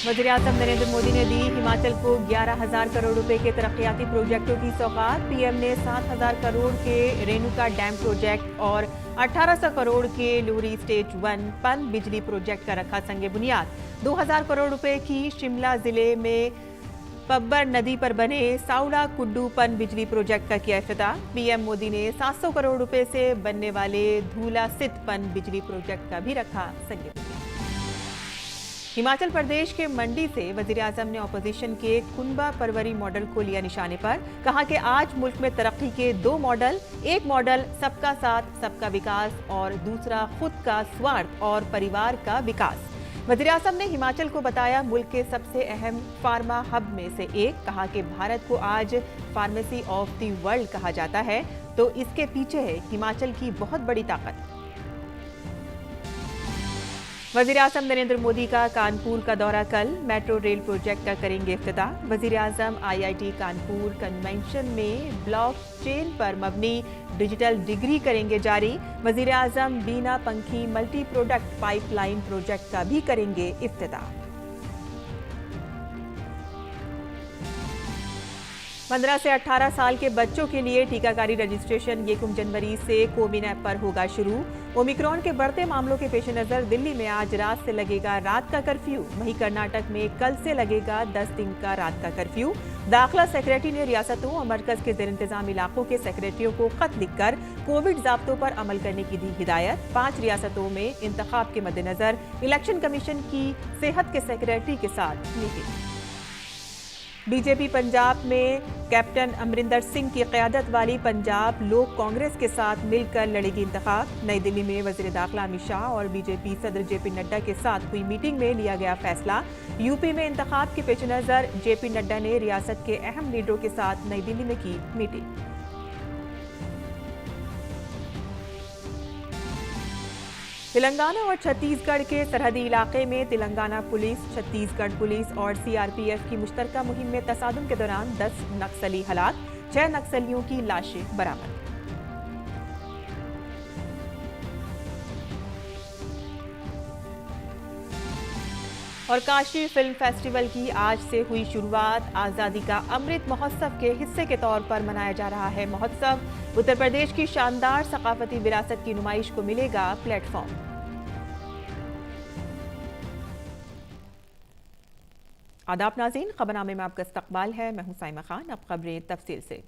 वज़ीर-ए-आज़म नरेंद्र मोदी ने दी हिमाचल को 11,000 करोड़ रुपए के तरक्याती प्रोजेक्टों की सौगात। पीएम ने 7,000 करोड़ के रेणुका डैम प्रोजेक्ट और 1,800 करोड़ के लुहरी स्टेज 1 पन बिजली प्रोजेक्ट का रखा संगे बुनियाद। 2,000 करोड़ रुपए की शिमला जिले में पब्बर नदी पर बने साउड़ा कुड्डू पन बिजली प्रोजेक्ट का किया इफ्तिताह। पीएम मोदी ने 700 करोड़ रुपए से बनने वाले धूला सित पन बिजली प्रोजेक्ट का भी रखा संगे बुनियाद। हिमाचल प्रदेश के मंडी से वज़ीर-ए-आज़म ने ऑपोजिशन के कुनबा परवरी मॉडल को लिया निशाने पर। कहा कि आज मुल्क में तरक्की के दो मॉडल, एक मॉडल सबका साथ सबका विकास और दूसरा खुद का स्वार्थ और परिवार का विकास। वज़ीर-ए-आज़म ने हिमाचल को बताया मुल्क के सबसे अहम फार्मा हब में से एक। कहा कि भारत को आज फार्मेसी ऑफ द वर्ल्ड कहा जाता है, तो इसके पीछे है हिमाचल की बहुत बड़ी ताकत। वज़ीर-ए-आज़म नरेंद्र मोदी का कानपुर का दौरा कल। मेट्रो रेल प्रोजेक्ट का करेंगे इफ्तिताह। वज़ीर-ए-आज़म आईआईटी कानपुर कन्वेंशन में ब्लॉकचेन पर मबनी डिजिटल डिग्री करेंगे जारी। वज़ीर-ए-आज़म बीना पंखी मल्टी प्रोडक्ट पाइपलाइन प्रोजेक्ट का भी करेंगे इफ्तिताह। 15 से 18 साल के बच्चों के लिए टीकाकारी रजिस्ट्रेशन 1 जनवरी से कोविन ऐप पर होगा शुरू। ओमिक्रॉन के बढ़ते मामलों के पेश नजर दिल्ली में आज रात से लगेगा रात का कर्फ्यू। वहीं कर्नाटक में कल से लगेगा 10 दिन का रात का कर्फ्यू। दाखिला सेक्रेटरी ने रियासतों और मरकज के जेर इंतजाम इलाकों के सेक्रेटरियों को खत लिखकर कोविड ज़ाब्तों पर अमल करने की दी हिदायत। 5 रियासतों में इंतखाब के मद्देनजर इलेक्शन कमीशन की सेहत के सेक्रेटरी के साथ मीटिंग। बीजेपी पंजाब में कैप्टन अमरिंदर सिंह की क़यादत वाली पंजाब लोक कांग्रेस के साथ मिलकर लड़ेगी इंतखाब। नई दिल्ली में वज़ीर दाखिला अमित शाह और बीजेपी सदर जेपी नड्डा के साथ हुई मीटिंग में लिया गया फैसला। यूपी में इंतखाब के पेश नज़र जेपी नड्डा ने रियासत के अहम लीडरों के साथ नई दिल्ली में की मीटिंग। तेलंगाना और छत्तीसगढ़ के सरहदी इलाके में तेलंगाना पुलिस, छत्तीसगढ़ पुलिस और सीआरपीएफ की मुश्तरका मुहिम में तसादुम के दौरान 10 नक्सली हलाक, 6 नक्सलियों की लाशें बरामद। और काशी फिल्म फेस्टिवल की आज से हुई शुरुआत। आज़ादी का अमृत महोत्सव के हिस्से के तौर पर मनाया जा रहा है महोत्सव। उत्तर प्रदेश की शानदार सकाफती विरासत की नुमाइश को मिलेगा प्लेटफॉर्म। आदाब नाज़रीन, खबरनामे में आपका इस्तकबाल है। मैं हूं साइमा खान। अब खबरें तफसील से।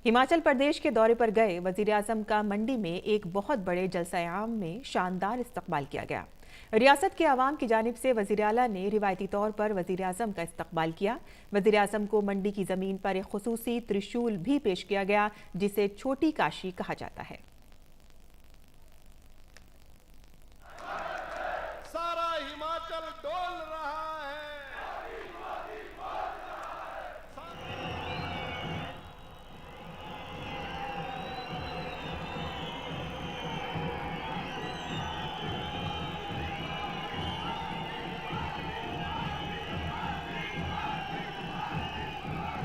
हिमाचल प्रदेश के दौरे पर गए वज़ीर-ए-आज़म का मंडी में एक बहुत बड़े जलसा-ए-आम में शानदार इस्तकबाल किया गया। रियासत के अवाम की जानिब से वज़ीर-ए-आला ने रिवायती तौर पर वज़ीर-ए-आज़म का इस्तकबाल किया। वज़ीर-ए-आज़म को मंडी की ज़मीन पर एक खुसूसी त्रिशूल भी पेश किया गया, जिसे छोटी काशी कहा जाता है। सारा हिमाचल डोल रहा है।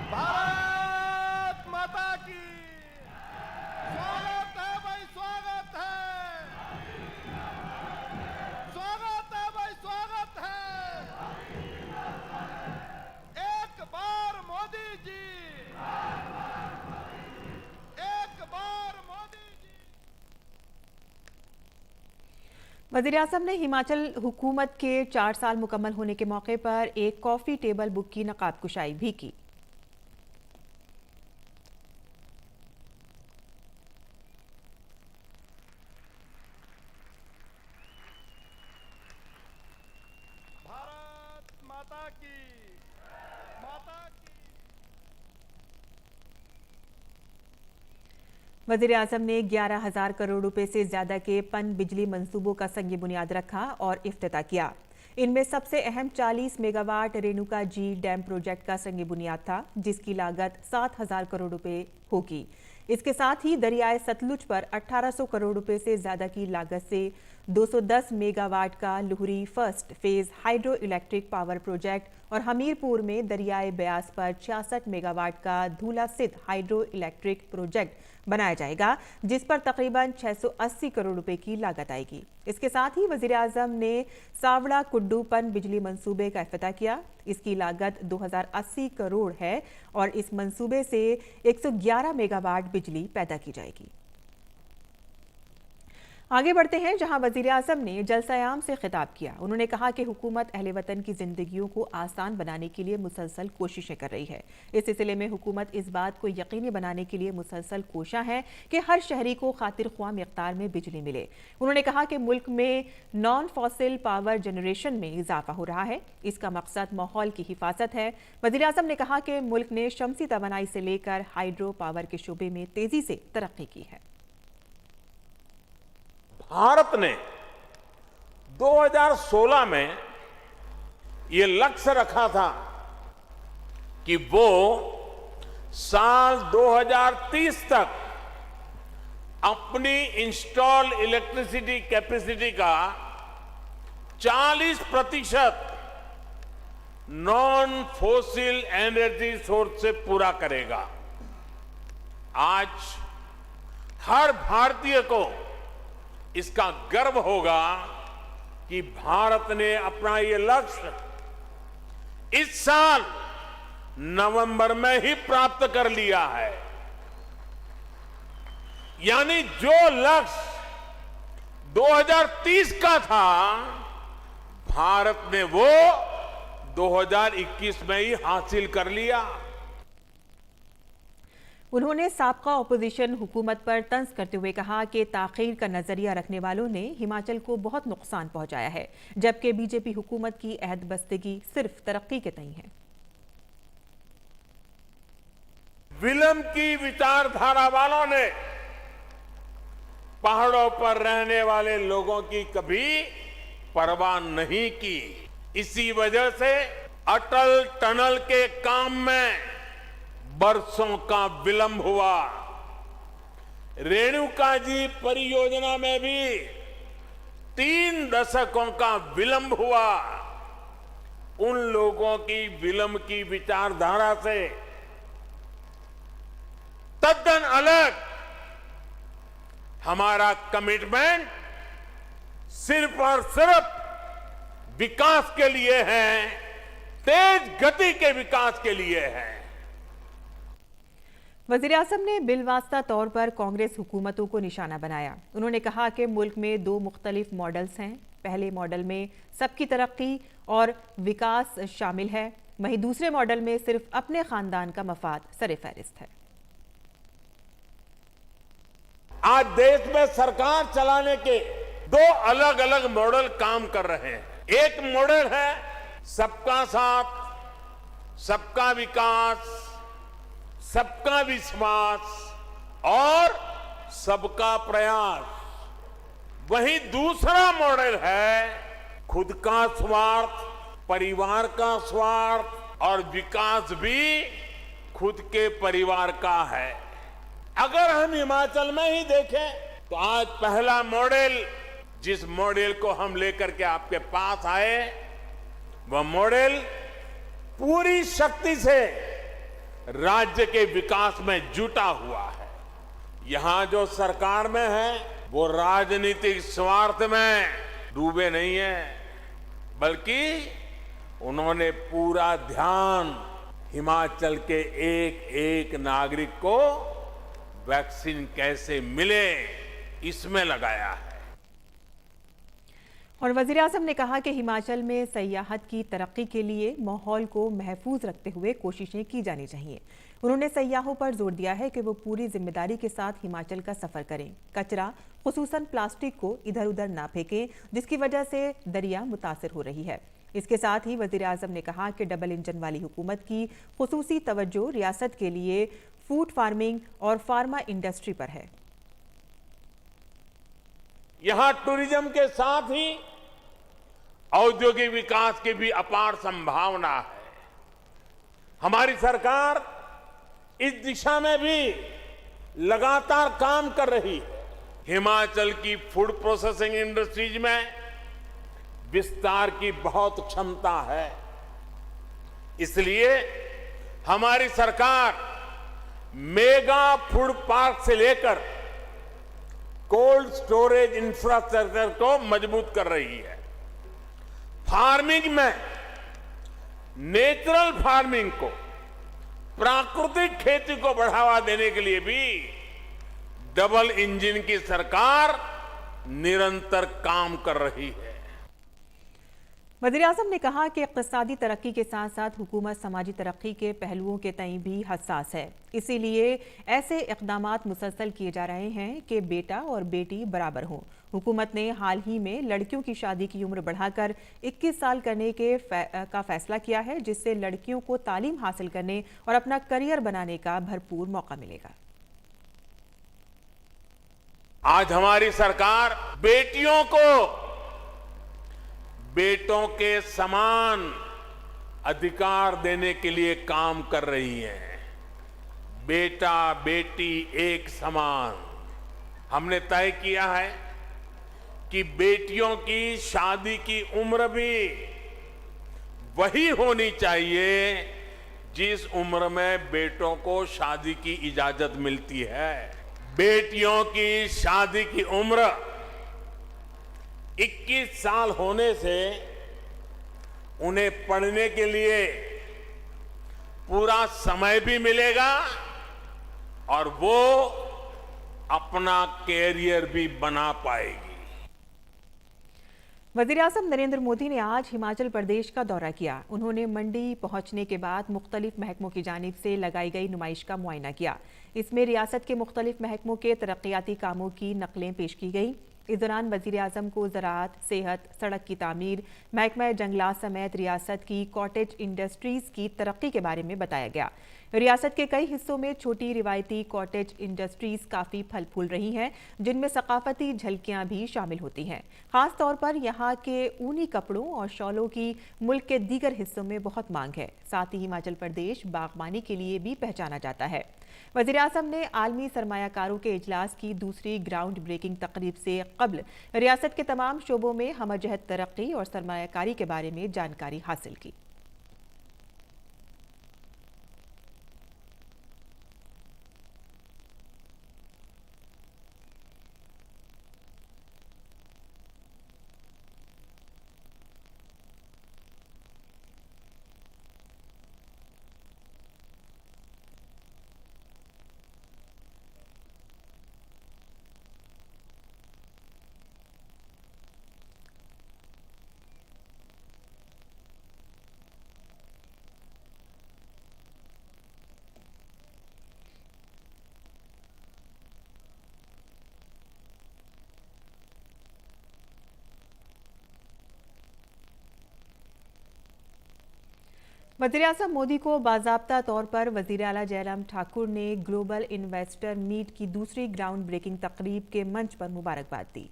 भारत माता की स्वागत है भाई, स्वागत है, स्वागत है भाई, स्वागत है। एक बार मोदी जी, एक बार मोदी जी। वज़ीर-ए-आज़म ने हिमाचल हुकूमत के 4 साल मुकम्मल होने के मौके पर एक कॉफ़ी टेबल बुक की नकाब कुशाई भी की। भारत माता की, माता की। वज़ीर-ए-आज़म ने 11,000 करोड़ रुपए से ज्यादा के पन बिजली मंसूबों का संग बुनियाद रखा और इफ्तिताह किया। इनमें सबसे अहम 40 megawatt Renuka ji dam project का संग बुनियाद था, जिसकी लागत 7,000 करोड़ रुपए होगी। इसके साथ ही दरियाए सतलुज पर 1,800 करोड़ रुपए से ज्यादा की लागत से 210 मेगावाट का Luhri first phase hydro electric power project और हमीरपुर में दरियाए ब्यास पर 66 मेगावाट का धूला स्थित हाइड्रो इलेक्ट्रिक प्रोजेक्ट बनाया जाएगा, जिस पर तकरीबन 680 करोड़ रुपए की लागत आएगी। इसके साथ ही वजीर आजम ने सावड़ा कुड्डू पन बिजली मंसूबे का इफ्तिताह किया। इसकी लागत 2080 करोड़ है और इस मंसूबे से 111 मेगावाट बिजली पैदा की जाएगी। आगे बढ़ते हैं, जहां वजीर आजम ने जलसायाम से खिताब किया। उन्होंने कहा कि हुकूमत अहले वतन की जिंदगियों को आसान बनाने के लिए मुसलसल कोशिशें कर रही है। इस सिलसिले में हुकूमत इस बात को यकीनी बनाने के लिए मुसलसल कोशा है कि हर शहरी को खातिर ख्वाह मिक़दार में बिजली मिले। उन्होंने कहा कि मुल्क में नॉन फॉसिल पावर जनरेशन में इजाफा हो रहा है। इसका मकसद माहौल की हिफाजत है। वजीर आजम ने कहा कि मुल्क ने शमसी तवानाई से लेकर हाइड्रो पावर के शोबे में तेजी से तरक्की की है। भारत ने 2016 में ये लक्ष्य रखा था कि वो साल 2030 तक अपनी इंस्टॉल इलेक्ट्रिसिटी कैपेसिटी का 40% नॉन फॉसिल एनर्जी सोर्स से पूरा करेगा। आज हर भारतीय को इसका गर्व होगा कि भारत ने अपना ये लक्ष्य इस साल नवंबर में ही प्राप्त कर लिया है। यानी जो लक्ष्य 2030 का था, भारत ने वो 2021 में ही हासिल कर लिया। उन्होंने साबका ऑपोजिशन हुकूमत पर तंज करते हुए कहा कि ताखीर का नजरिया रखने वालों ने हिमाचल को बहुत नुकसान पहुंचाया है, जबकि बीजेपी हुकूमत की अहद बस्तगी सिर्फ तरक्की के तई है। विलंब की विचारधारा वालों ने पहाड़ों पर रहने वाले लोगों की कभी परवाह नहीं की। इसी वजह से अटल टनल के काम में बरसों का विलंब हुआ। रेणुका जी परियोजना में भी 3 दशकों का विलंब हुआ। उन लोगों की विलंब की विचारधारा से तद्दन अलग हमारा कमिटमेंट सिर्फ और सिर्फ विकास के लिए है, तेज गति के विकास के लिए है। वज़ीर आज़म ने बिलवास्ता तौर पर कांग्रेस हुकूमतों को निशाना बनाया। उन्होंने कहा कि मुल्क में 2 मुख्तलिफ मॉडल्स हैं। पहले मॉडल में सबकी तरक्की और विकास शामिल है, वहीं दूसरे मॉडल में सिर्फ अपने खानदान का मफाद सर-ए-फहरिस्त है। आज देश में सरकार चलाने के 2 अलग अलग मॉडल काम कर रहे हैं। एक मॉडल है सबका साथ, सबका विकास, सबका विश्वास और सबका प्रयास। वहीं दूसरा मॉडल है खुद का स्वार्थ, परिवार का स्वार्थ और विकास भी खुद के परिवार का है। अगर हम हिमाचल में ही देखें तो आज पहला मॉडल, जिस मॉडल को हम लेकर के आपके पास आए, वह मॉडल पूरी शक्ति से राज्य के विकास में जुटा हुआ है। यहां जो सरकार में है वो राजनीतिक स्वार्थ में डूबे नहीं है, बल्कि उन्होंने पूरा ध्यान हिमाचल के एक एक नागरिक को वैक्सीन कैसे मिले इसमें लगाया है। और वज़ीर आज़म ने कहा कि हिमाचल में सयाहत की तरक्की के लिए माहौल को महफूज रखते हुए कोशिशें की जानी चाहिए। उन्होंने सयाहों पर जोर दिया है कि वो पूरी जिम्मेदारी के साथ हिमाचल का सफ़र करें, कचरा खुसूसन प्लास्टिक को इधर उधर ना फेंकें, जिसकी वजह से दरिया मुतासिर हो रही है। इसके साथ ही वज़ीर आज़म ने कहा कि डबल इंजन वाली हुकूमत की खुसूसी तवज्जो रियासत के लिए फूड फार्मिंग और फार्मा इंडस्ट्री पर है। यहां टूरिज्म के साथ ही औद्योगिक विकास की भी अपार संभावना है। हमारी सरकार इस दिशा में भी लगातार काम कर रही है। हिमाचल की फूड प्रोसेसिंग इंडस्ट्रीज में विस्तार की बहुत क्षमता है। इसलिए हमारी सरकार मेगा फूड पार्क से लेकर कोल्ड स्टोरेज इंफ्रास्ट्रक्चर को मजबूत कर रही है। फार्मिंग में नेचुरल फार्मिंग को, प्राकृतिक खेती को बढ़ावा देने के लिए भी डबल इंजन की सरकार निरंतर काम कर रही है। वज़ीर-ए-आज़म ने कहा कि इक़्तिसादी तरक्की के साथ साथ हुकूमत समाजी तरक्की के पहलुओं के तईं भी हसास है। इसीलिए ऐसे इक़दामात मुसलसल किए जा रहे हैं कि बेटा और बेटी बराबर हों। हुकूमत ने हाल ही में लड़कियों की शादी की उम्र बढ़ाकर 21 साल करने का फैसला किया है, जिससे लड़कियों को तालीम हासिल करने और अपना करियर बनाने का भरपूर मौका मिलेगा। आज हमारी सरकार बेटियों को बेटों के समान अधिकार देने के लिए काम कर रही है। बेटा बेटी एक समान। हमने तय किया है कि बेटियों की शादी की उम्र भी वही होनी चाहिए जिस उम्र में बेटों को शादी की इजाजत मिलती है। बेटियों की शादी की उम्र 21 साल होने से उन्हें पढ़ने के लिए पूरा समय भी मिलेगा और वो अपना कैरियर भी बना पाएगी। वज़ीर-ए-आज़म नरेंद्र मोदी ने आज हिमाचल प्रदेश का दौरा किया। उन्होंने मंडी पहुंचने के बाद मुख्तलिफ महकमों की जानिब से लगाई गई नुमाइश का मुआयना किया। इसमें रियासत के मुख्तलिफ महकमों के तरक्याती कामों की नकलें पेश की गई। इस दौरान वज़ीर-ए-आज़म को ज़राअत, सेहत, सड़क की तामीर, महकमा जंगलात समेत रियासत की कॉटेज इंडस्ट्रीज़ की तरक्की के बारे में बताया गया। रियासत के कई हिस्सों में छोटी रिवायती कॉटेज इंडस्ट्रीज़ काफ़ी फल फूल रही हैं, जिनमें सकाफती झलकियाँ भी शामिल होती हैं। ख़ास तौर पर यहाँ के ऊनी कपड़ों और शॉलों की मुल्क के दीगर हिस्सों में बहुत मांग है। साथ ही हिमाचल प्रदेश बागबानी के लिए भी पहचाना जाता है। वज़ीर-ए-आज़म ने आलमी सरमायाकारों के इजलास की दूसरी ग्राउंड ब्रेकिंग तकरीब से कब्ल रियासत के तमाम शोबों में हमजहत तरक्की और सरमायाकारी के बारे में जानकारी हासिल की। वज़ीर-ए-आज़म मोदी को बाज़ाब्ता तौर पर वज़ीर आला जयराम ठाकुर ने ग्लोबल इन्वेस्टर मीट की दूसरी ग्राउंड ब्रेकिंग तकरीब के मंच पर मुबारकबाद दी।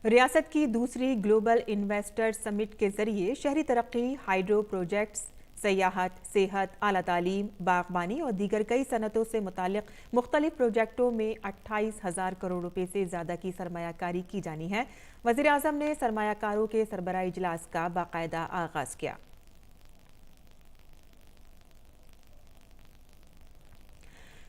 रियासत की दूसरी ग्लोबल इन्वेस्टर समिट के जरिए शहरी तरक्की, हाइड्रो प्रोजेक्ट्स, सयाहत, सेहत, आला तालीम, बागबानी और दीगर कई सनतों से मुतालिक मुख्तलिफ प्रोजेक्टों में 28,000 करोड़ रुपए से ज़्यादा की सरमायाकारी की जानी है। वज़ीर-ए-आज़म ने सरमायाकारों के सरबराह इजलास का बाकायदा आगाज़ किया।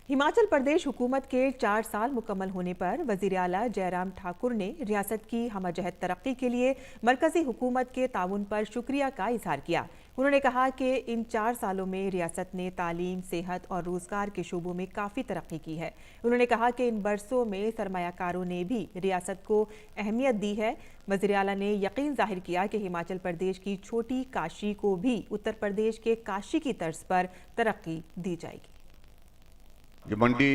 हिमाचल प्रदेश हुकूमत के 4 साल मुकम्मल होने पर वज़ीर आला जयराम ठाकुर ने रियासत की हमजहत तरक्की के लिए मरकज़ी हुकूमत के ताउन पर शुक्रिया का इजहार किया। उन्होंने कहा कि इन 4 सालों में रियासत ने तालीम, सेहत और रोज़गार के शोबों में काफ़ी तरक्की की है। उन्होंने कहा कि इन बरसों में सरमायाकारों ने भी रियासत को अहमियत दी है। वज़ीर आला ने यकीन जाहिर किया कि हिमाचल प्रदेश की छोटी काशी को भी उत्तर प्रदेश के काशी की तर्ज पर तरक्की दी जाएगी। ये मंडी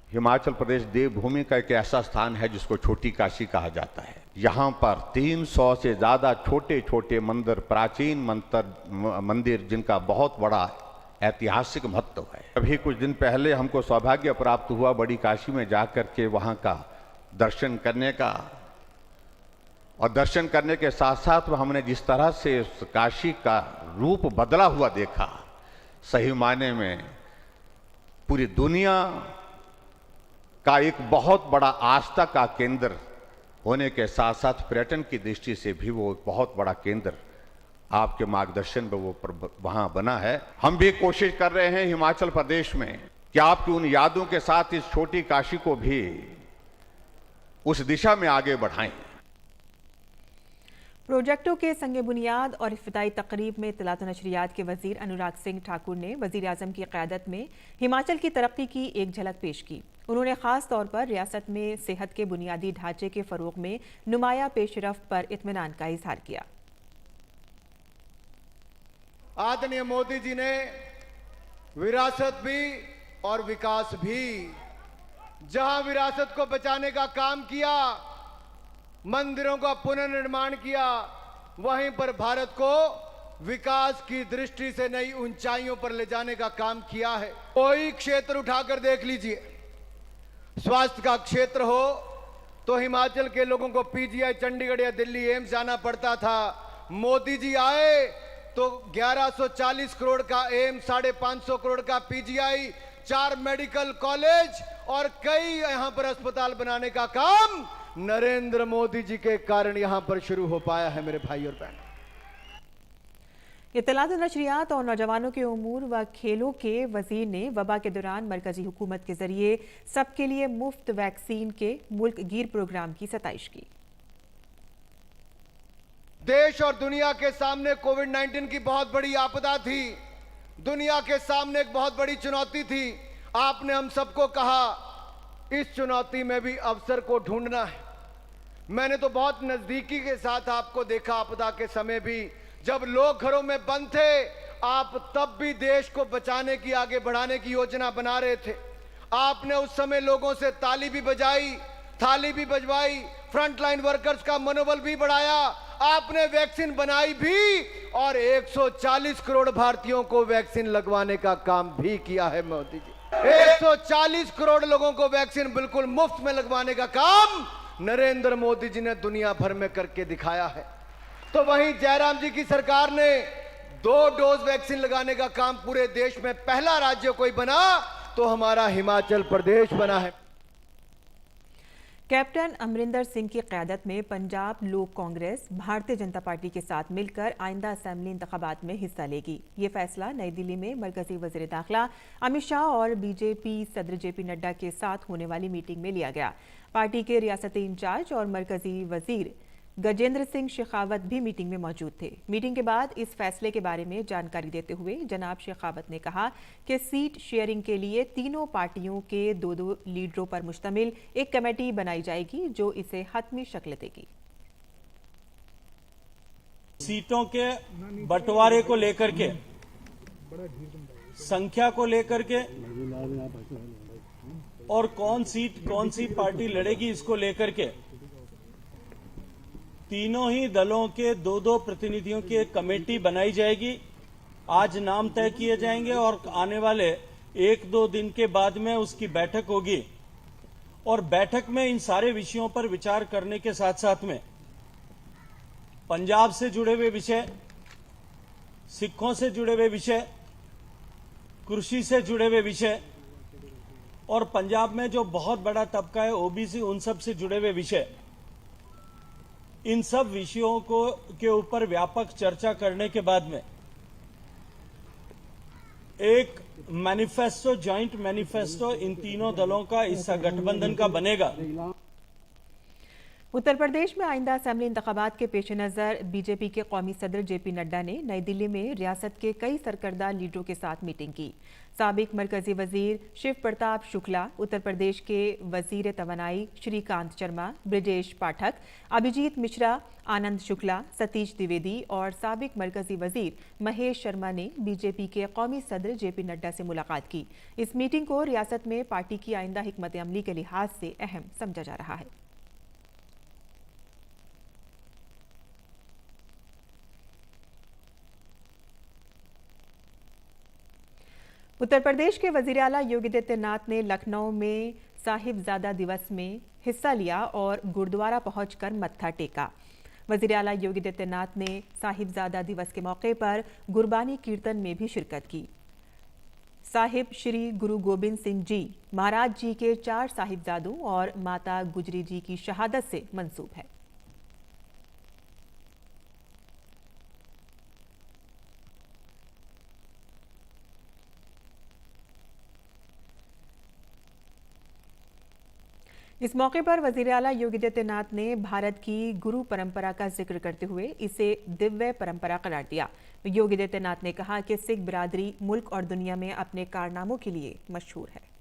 हिमाचल प्रदेश देवभूमि का एक ऐसा स्थान है जिसको छोटी काशी कहा जाता है। यहाँ पर 300 से ज़्यादा छोटे छोटे मंदिर, प्राचीन मंदिर जिनका बहुत बड़ा ऐतिहासिक महत्व है। अभी कुछ दिन पहले हमको सौभाग्य प्राप्त हुआ बड़ी काशी में जाकर के वहाँ का दर्शन करने का, और दर्शन करने के साथ साथ हमने जिस तरह से उस काशी का रूप बदला हुआ देखा, सही मायने में पूरी दुनिया का एक बहुत बड़ा आस्था का केंद्र होने के साथ साथ पर्यटन की दृष्टि से भी वो एक बहुत बड़ा केंद्र आपके मार्गदर्शन में वो वहां बना है। हम भी कोशिश कर रहे हैं हिमाचल प्रदेश में कि आपकी उन यादों के साथ इस छोटी काशी को भी उस दिशा में आगे बढ़ाएं। प्रोजेक्टों के संगे बुनियाद और इफ्तिताई तकरीब में इत्तलात व नशरियात के वजीर अनुराग सिंह ठाकुर ने वजीर आजम की क़यादत में हिमाचल की तरक्की की एक झलक पेश की। उन्होंने खास तौर पर रियासत में सेहत के बुनियादी ढांचे के फरोग में नुमाया पेशरफ्त पर इत्मीनान का इजहार किया। आदरणीय मोदी जी ने विरासत भी और विकास भी, जहां विरासत को बचाने का काम किया, मंदिरों का पुनर्निर्माण किया, वहीं पर भारत को विकास की दृष्टि से नई ऊंचाइयों पर ले जाने का काम किया है। कोई क्षेत्र उठाकर देख लीजिए, स्वास्थ्य का क्षेत्र हो तो हिमाचल के लोगों को पीजीआई चंडीगढ़ या दिल्ली एम्स जाना पड़ता था। मोदी जी आए तो 1140 करोड़ का एम्स, 550 करोड़ का पीजीआई, 4 मेडिकल कॉलेज और कई यहां पर अस्पताल बनाने का काम नरेंद्र मोदी जी के कारण यहां पर शुरू हो पाया है। मेरे भाई और बहन, इत्तलात व नशरियात और नौजवानों के उमूर व खेलों के वजीर ने वबा के दौरान मरकजी हुकूमत के जरिए सबके लिए मुफ्त वैक्सीन के मुल्क गिर प्रोग्राम की सताइश की। देश और दुनिया के सामने कोविड-19 की बहुत बड़ी आपदा थी, दुनिया के सामने एक बहुत बड़ी चुनौती थी। आपने हम सबको कहा इस चुनौती में भी अवसर को ढूंढना है। मैंने तो बहुत नजदीकी के साथ आपको देखा आपदा के समय भी, जब लोग घरों में बंद थे, आप तब भी देश को बचाने की, आगे बढ़ाने की योजना बना रहे थे। आपने उस समय लोगों से ताली भी बजाई, थाली भी बजवाई, फ्रंटलाइन वर्कर्स का मनोबल भी बढ़ाया, आपने वैक्सीन बनाई भी और 140 करोड़ भारतीयों को वैक्सीन लगवाने का काम भी किया है। मोदी जी 140 करोड़ लोगों को वैक्सीन बिल्कुल मुफ्त में लगवाने का काम नरेंद्र मोदी जी ने दुनिया भर में करके दिखाया है। तो वहीं जयराम जी की सरकार ने 2 डोज वैक्सीन लगाने का काम पूरे देश में पहला राज्य कोई बना तो हमारा हिमाचल प्रदेश बना है। कैप्टन अमरिंदर सिंह की क़यादत में पंजाब लोक कांग्रेस भारतीय जनता पार्टी के साथ मिलकर आइंदा असेंबली इंतखाबात में हिस्सा लेगी। ये फैसला नई दिल्ली में मरकजी वज़ीर दाखिला अमित शाह और बीजेपी सदर जेपी नड्डा के साथ होने वाली मीटिंग में लिया गया। पार्टी के रियासती इंचार्ज और मरकजी वज़ीर गजेंद्र सिंह शेखावत भी मीटिंग में मौजूद थे। मीटिंग के बाद इस फैसले के बारे में जानकारी देते हुए जनाब शेखावत ने कहा कि सीट शेयरिंग के लिए तीनों पार्टियों के 2 लीडरों पर मुश्तमिल एक कमेटी बनाई जाएगी जो इसे हतमी शक्ल देगी। सीटों के बंटवारे को लेकर के, संख्या को लेकर के और कौन सी पार्टी लड़ेगी, इसको लेकर के तीनों ही दलों के 2 प्रतिनिधियों की एक कमेटी बनाई जाएगी। आज नाम तय किए जाएंगे और आने वाले 1-2 दिन के बाद में उसकी बैठक होगी और बैठक में इन सारे विषयों पर विचार करने के साथ साथ में पंजाब से जुड़े हुए विषय, सिखों से जुड़े हुए विषय, कृषि से जुड़े हुए विषय और पंजाब में जो बहुत बड़ा तबका है ओबीसी, उन सब से जुड़े हुए विषय, इन सब विषयों को के ऊपर व्यापक चर्चा करने के बाद में एक मैनिफेस्टो, जॉइंट मैनिफेस्टो इन तीनों दलों का, इस गठबंधन का बनेगा। उत्तर प्रदेश में आइंदा असेंबली इंतखाबात के पेश नज़र बीजेपी के कौमी सदर जेपी नड्डा ने नई दिल्ली में रियासत के कई सरकर्दा लीडरों के साथ मीटिंग की। साबिक मरकजी वजीर शिव प्रताप शुक्ला, उत्तर प्रदेश के वजीर तवानाई श्रीकांत शर्मा, ब्रिजेश पाठक, अभिजीत मिश्रा, आनंद शुक्ला, सतीश द्विवेदी और साबिक मरकजी वजीर महेश शर्मा ने बीजेपी के कौमी सदर जेपी नड्डा से मुलाकात की। इस मीटिंग को रियासत में पार्टी की आइंदा हिकमत अमली के लिहाज से अहम समझा जा रहा है। उत्तर प्रदेश के वजीर आला योगी आदित्यनाथ ने लखनऊ में साहिबजादा दिवस में हिस्सा लिया और गुरुद्वारा पहुंचकर मत्था टेका। वजीर आला योगी आदित्यनाथ ने साहिबजादा दिवस के मौके पर गुरबानी कीर्तन में भी शिरकत की। साहिब श्री गुरु गोबिंद सिंह जी महाराज जी के 4 साहिबजादों और माता गुजरी जी की शहादत से मंसूब है। इस मौके पर वजीर आला योगी आदित्यनाथ ने भारत की गुरु परंपरा का जिक्र करते हुए इसे दिव्य परंपरा करार दिया। योगी आदित्यनाथ ने कहा कि सिख बिरादरी मुल्क और दुनिया में अपने कारनामों के लिए मशहूर है।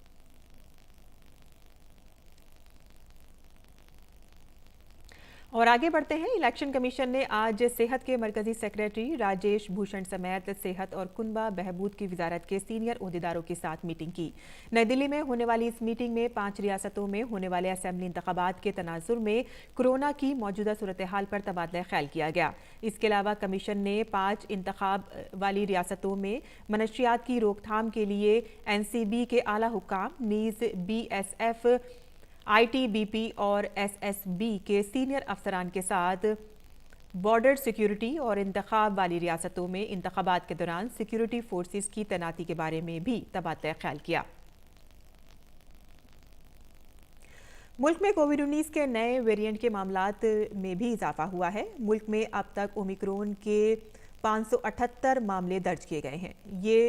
और आगे बढ़ते हैं। इलेक्शन कमीशन ने आज सेहत के मरकजी सेक्रेटरी राजेश भूषण समेत सेहत और कुनबा बहबूद की वजारत के सीनियर ओहदेदारों के साथ मीटिंग की। नई दिल्ली में होने वाली इस मीटिंग में 5 रियासतों में होने वाले असेंबली इंतखाबात के तनाजुर में कोरोना की मौजूदा सूरत हाल पर तबादला ख्याल किया गया। इसके अलावा कमीशन ने 5 इंतखाब वाली रियासतों में मनशियात की रोकथाम के लिए NCB के आला हुक्काम, नीज BSF, ITBP और SSB के सीनियर अफसरान के साथ बॉर्डर सिक्योरिटी और इंतखाब वाली रियासतों में इंतखाबात के दौरान सिक्योरिटी फोर्सेस की तैनाती के बारे में भी तबादला ख्याल किया। मुल्क में कोविड-19 के नए वेरिएंट के मामलात में भी इजाफा हुआ है। मुल्क में अब तक ओमिक्रॉन के 578 मामले दर्ज किए गए हैं। ये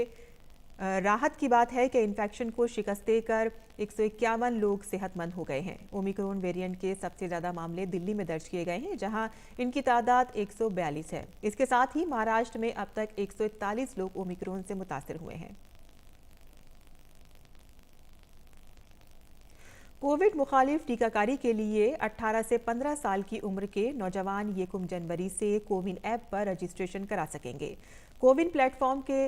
राहत की बात है कि इन्फेक्शन को शिकस्त देकर 151 लोग सेहतमंद हो गए हैं। ओमिक्रॉन वेरिएंट के सबसे ज़्यादा मामले दिल्ली में दर्ज किए गए हैं, जहां इनकी तादाद 142 है। इसके साथ ही महाराष्ट्र में अब तक 141 लोग ओमिक्रॉन से मुतासिर हुए हैं। कोविड मुखालिफ टीकाकारी के लिए 18 से 15 साल की उम्र के नौजवान येकुम जनवरी से कोविन ऐप पर रजिस्ट्रेशन करा सकेंगे। कोविन प्लेटफॉर्म के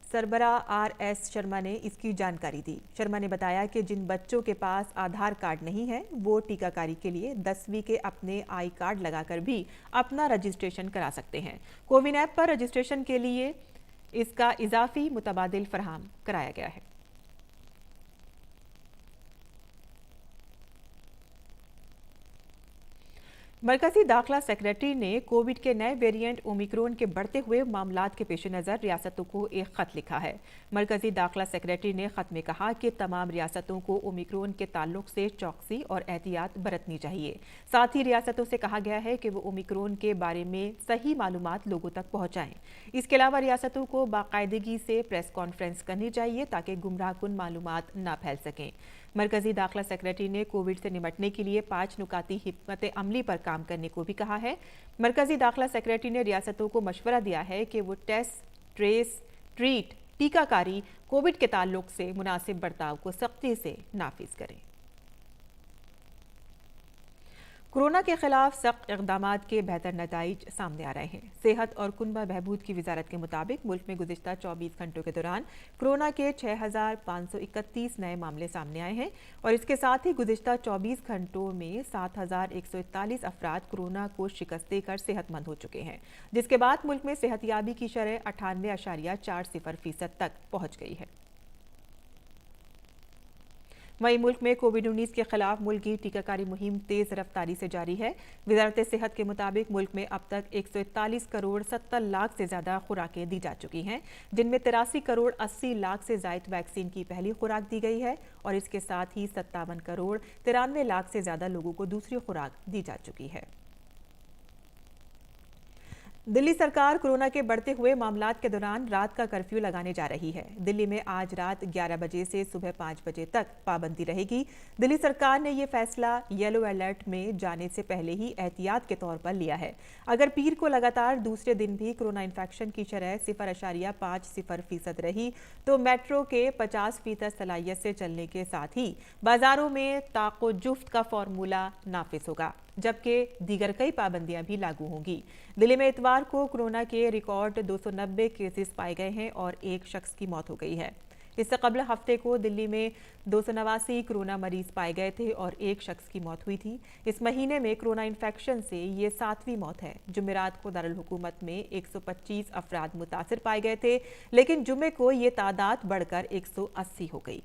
सरबरा RS शर्मा ने इसकी जानकारी दी। शर्मा ने बताया कि जिन बच्चों के पास आधार कार्ड नहीं है वो टीकाकारी के लिए 10वीं के अपने आई कार्ड लगाकर भी अपना रजिस्ट्रेशन करा सकते हैं। कोविन ऐप पर रजिस्ट्रेशन के लिए इसका इजाफी मुतबादिल फराहम कराया गया है। मरकजी दाखिला सेक्रेटरी ने कोविड के नए वेरिएंट ओमिक्रॉन के बढ़ते हुए मामलात के पेश नज़र रियासतों को एक खत लिखा है। मरकजी दाखिला सेक्रेटरी ने खत में कहा कि तमाम रियासतों को ओमिक्रॉन के ताल्लुक से चौकसी और एहतियात बरतनी चाहिए। साथ ही रियासतों से कहा गया है कि वो ओमिक्रॉन के बारे में सही मालूमात लोगों तक पहुँचाएं। इसके अलावा रियासतों को बाकायदगी से प्रेस कॉन्फ्रेंस करनी चाहिए ताकि गुमराहकुन मालूमात न फैल सकें। मरकजी दाखिला सेक्रेटरी ने कोविड से निपटने के लिए 5 नुकाती हिकमत अमली पर काम करने को भी कहा है। मरकजी दाखिला सेक्रेटरी ने रियासतों को मशवरा दिया है कि वो टेस्ट, ट्रेस, ट्रीट, टीकाकारी, कोविड के ताल्लुक से मुनासिब बर्ताव को सख्ती से नाफिज करें। कोरोना के खिलाफ सख्त इक़दामात के बेहतर नताइज सामने आ रहे हैं। सेहत और कुनबा बहबूद की वजारत के मुताबिक मुल्क में गुज़िश्ता 24 घंटों के दौरान कोरोना के 6,531 नए मामले सामने आए हैं और इसके साथ ही गुज़िश्ता 24 घंटों में 7,141 अफराद कोरोना को शिकस्त देकर सेहतमंद हो चुके हैं, जिसके बाद मुल्क में सेहतियाबी की शरह 98.40% तक पहुँच गई है। वहीं मुल्क में कोविड-19 के खिलाफ मुल्क की टीकाकारी मुहिम तेज रफ्तारी से जारी है। वजारत सेहत के मुताबिक मुल्क में अब तक 141 करोड़ 70 लाख से ज्यादा खुराकें दी जा चुकी हैं, जिनमें 83 करोड़ 80 लाख से जायद वैक्सीन की पहली खुराक दी गई है और इसके साथ ही 57 करोड़ 93 लाख से ज्यादा लोगों को दूसरी खुराक दी जा चुकी है। दिल्ली सरकार कोरोना के बढ़ते हुए मामलात के दौरान रात का कर्फ्यू लगाने जा रही है। दिल्ली में आज रात 11 बजे से सुबह 5 बजे तक पाबंदी रहेगी। दिल्ली सरकार ने यह फैसला येलो अलर्ट में जाने से पहले ही एहतियात के तौर पर लिया है। अगर पीर को लगातार दूसरे दिन भी कोरोना इन्फेक्शन की शरह 0.50% रही तो मेट्रो के 50% सलाहियत से चलने के साथ ही बाजारों में ताको जुफ्त का फॉर्मूला नाफिज होगा, जबकि दीगर कई पाबंदियां भी लागू होंगी। दिल्ली में इतवार को कोरोना के रिकॉर्ड 290 केसेस पाए गए हैं और एक शख्स की मौत हो गई है। इससे कबल हफ्ते को दिल्ली में 289 कोरोना मरीज पाए गए थे और एक शख्स की मौत हुई थी। इस महीने में कोरोना इन्फेक्शन से ये 7वीं मौत है। जुमेरात को दारुल हुकूमत में 125 अफराद मुतासिर पाए गए थे, लेकिन जुमे को ये तादाद बढ़कर 180 हो गई।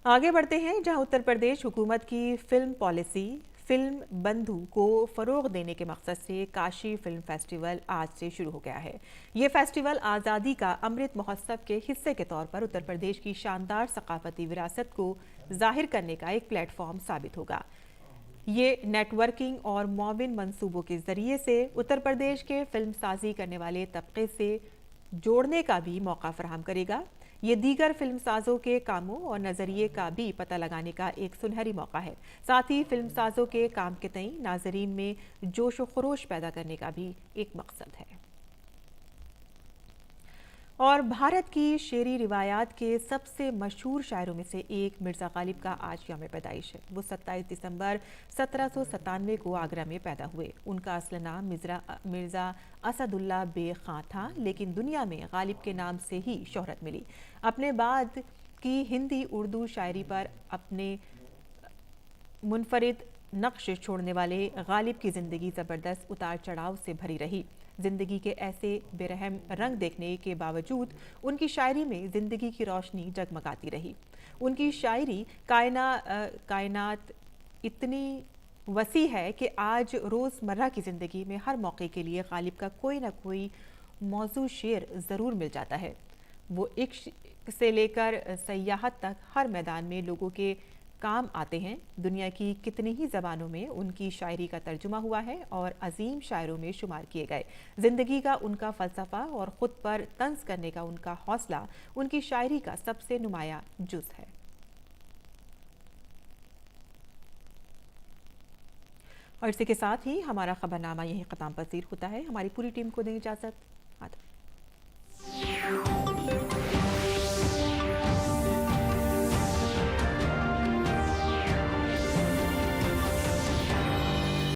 आगे बढ़ते हैं, जहां उत्तर प्रदेश हुकूमत की फिल्म पॉलिसी फिल्म बंधु को फरोग देने के मकसद से काशी फिल्म फेस्टिवल आज से शुरू हो गया है। ये फेस्टिवल आज़ादी का अमृत महोत्सव के हिस्से के तौर पर उत्तर प्रदेश की शानदार सकाफती विरासत को जाहिर करने का एक प्लेटफॉर्म साबित होगा। ये नेटवर्किंग और मॉविन मंसूबों के जरिए से उत्तर प्रदेश के फिल्म साजी करने वाले तबके से जोड़ने का भी मौका फराहम करेगा। ये दीगर फिल्मसाजों के कामों और नजरिए का भी पता लगाने का एक सुनहरी मौका है। साथ ही फिल्मसाजों के काम के तई नाजरीन में जोश व खरोश पैदा करने का भी एक मकसद है। और भारत की शेरी रिवायात के सबसे मशहूर शायरों में से एक मिर्ज़ा गालिब का आज यौम पैदाइश है। वो 27 दिसंबर 1797 को आगरा में पैदा हुए। उनका असल नाम मिर्ज़ा असदुल्ला बे खां था, लेकिन दुनिया में गालिब के नाम से ही शोहरत मिली। अपने बाद की हिंदी उर्दू शायरी पर अपने मुनफरिद नक्श छोड़ने वाले गालिब की ज़िंदगी ज़बरदस्त उतार चढ़ाव से भरी रही। ज़िंदगी के ऐसे बेरहम रंग देखने के बावजूद उनकी शायरी में ज़िंदगी की रोशनी जगमगाती रही। उनकी शायरी कायनात इतनी वसी है कि आज रोज़मर्रा की ज़िंदगी में हर मौके के लिए गालिब का कोई ना कोई मौजू शेर ज़रूर मिल जाता है। वो इश्क से लेकर सयाहत तक हर मैदान में लोगों के काम आते हैं। दुनिया की कितनी ही ज़बानों में उनकी शायरी का तर्जुमा हुआ है और अजीम शायरों में शुमार किए गए। ज़िंदगी का उनका फ़लसफ़ा और ख़ुद पर तंज़ करने का उनका हौसला उनकी शायरी का सबसे नुमाया जुज़ है। और इसी के साथ ही हमारा खबरनामा यहीं ख़त्म पसीर होता है। हमारी पूरी टीम को दें इजाज़त।